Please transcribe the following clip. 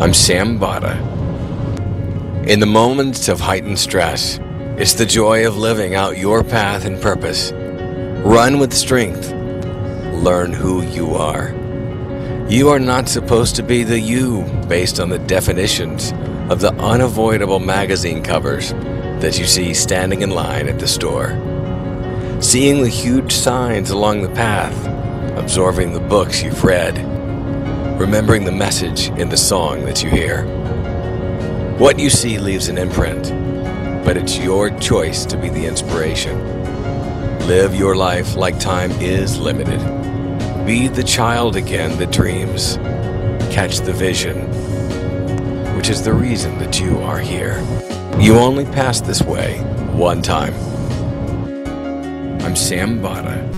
I'm Sam Bota. In the moments of heightened stress, it's the joy of living out your path and purpose. Run with strength. Learn who you are. You are not supposed to be the you based on the definitions of the unavoidable magazine covers that you see standing in line at the store. Seeing the huge signs along the path, absorbing the books you've read, remembering the message in the song that you hear. What you see leaves an imprint, but it's your choice to be the inspiration. Live your life like time is limited. Be the child again that dreams. Catch the vision, which is the reason that you are here. You only pass this way one time. I'm Sam Bota.